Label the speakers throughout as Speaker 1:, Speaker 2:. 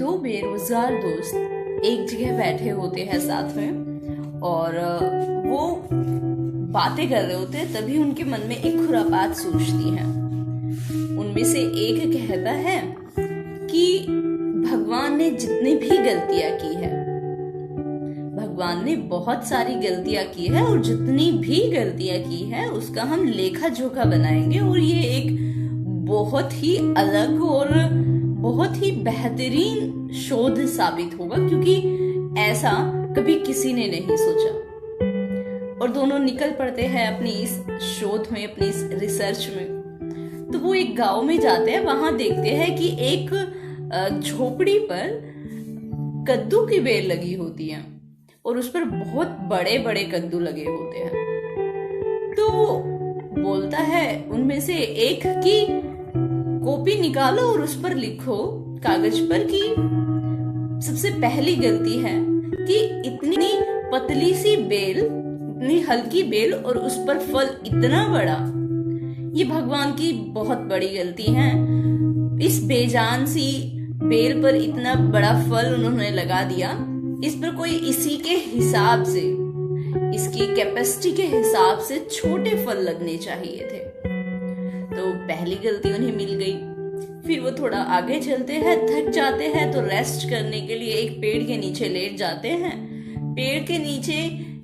Speaker 1: दो बेरोजगार दोस्त एक जगह बैठे होते हैं साथ में और वो बातें कर रहे होते हैं। तभी उनके मन में एक खुरापात सूझती है। उनमें से एक कहता है कि भगवान ने जितनी भी गलतियां की है, भगवान ने बहुत सारी गलतियां की है और जितनी भी गलतियां की है उसका हम लेखा जोखा बनाएंगे और ये एक बहुत ही अलग और बहुत ही बेहतरीन शोध साबित होगा, क्योंकि ऐसा कभी किसी ने नहीं सोचा। और दोनों निकल पड़ते हैं अपनी इस शोध में, अपनी इस रिसर्च में। तो वो एक गांव में जाते हैं। वहां देखते हैं कि एक झोपड़ी पर कद्दू की बेल लगी होती है और उस पर बहुत बड़े बड़े कद्दू लगे होते हैं। तो बोलता है उनमें से एक कि कॉपी निकालो और उस पर लिखो कागज पर कि सबसे पहली गलती है कि इतनी पतली सी बेल, इतनी हल्की बेल और उस पर फल इतना बड़ा, ये भगवान की बहुत बड़ी गलती है। इस बेजान सी बेल पर इतना बड़ा फल उन्होंने लगा दिया। इस पर कोई इसी के हिसाब से, इसकी कैपेसिटी के हिसाब से छोटे फल लगने चाहिए थे। तो पहली गलती उन्हें मिल गई। फिर वो थोड़ा आगे चलते हैं, थक जाते हैं तो रेस्ट करने के लिए एक पेड़ के नीचे लेट जाते हैं। पेड़ के नीचे,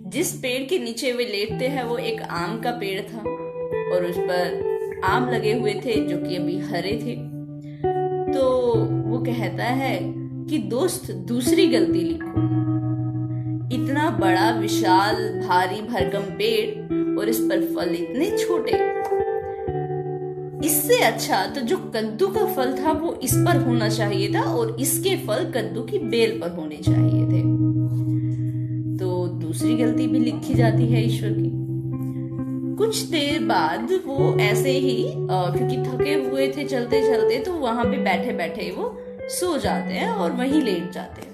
Speaker 1: जिस पेड़ के नीचे वे लेटते हैं वो एक आम का पेड़ था और उस पर आम लगे हुए थे जो कि अभी हरे थे। तो वो कहता है कि दोस्त दूसरी गलती लिखो। इतना बड़ा विशाल भारी भरकम पेड़ और इस पर फल इतने छोटे, इससे अच्छा तो जो कद्दू का फल था वो इस पर होना चाहिए था और इसके फल कद्दू की बेल पर होने चाहिए थे। तो दूसरी गलती भी लिखी जाती है ईश्वर की। कुछ देर बाद वो ऐसे ही क्योंकि थके हुए थे चलते चलते, तो वहां पे बैठे बैठे वो सो जाते हैं और वहीं लेट जाते हैं।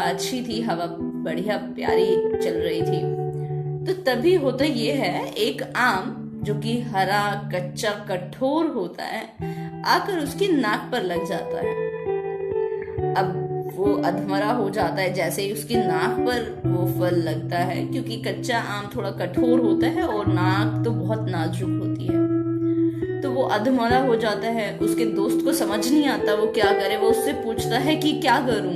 Speaker 1: अच्छी थी हवा, बढ़िया प्यारी चल रही थी। तो तभी होता ये है, एक आम जो कि हरा कच्चा कठोर होता है आकर उसकी नाक पर लग जाता है। अब वो अधमरा हो जाता है जैसे ही उसकी नाक पर वो फल लगता है, क्योंकि कच्चा आम थोड़ा कठोर होता है और नाक तो बहुत नाजुक होती है। तो वो अधमरा हो जाता है। उसके दोस्त को समझ नहीं आता वो क्या करे। वो उससे पूछता है कि क्या करूं,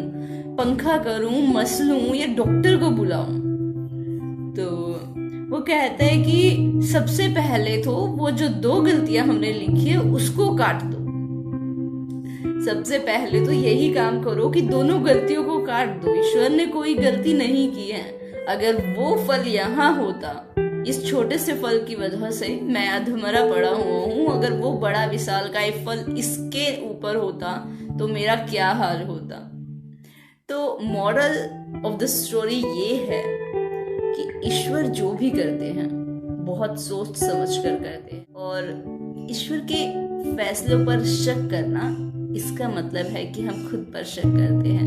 Speaker 1: पंखा करूं, मस लूं या डॉक्टर को बुलाऊं। तो वो कहता है कि सबसे पहले तो वो जो दो गलतियां हमने लिखी है उसको काट दो। सबसे पहले तो यही काम करो कि दोनों गलतियों को काट दो। ईश्वर ने कोई गलती नहीं की है। अगर वो फल यहाँ होता, इस छोटे से फल की वजह से मैं अधमरा पड़ा हुआ हूँ, अगर वो बड़ा विशाल का फल इसके ऊपर होता तो मेरा क्या हाल होता। तो मॉरल ऑफ द स्टोरी ये है कि ईश्वर जो भी करते हैं बहुत सोच समझ कर करते हैं, और ईश्वर के फैसलों पर शक करना, इसका मतलब है कि हम खुद पर शक करते हैं।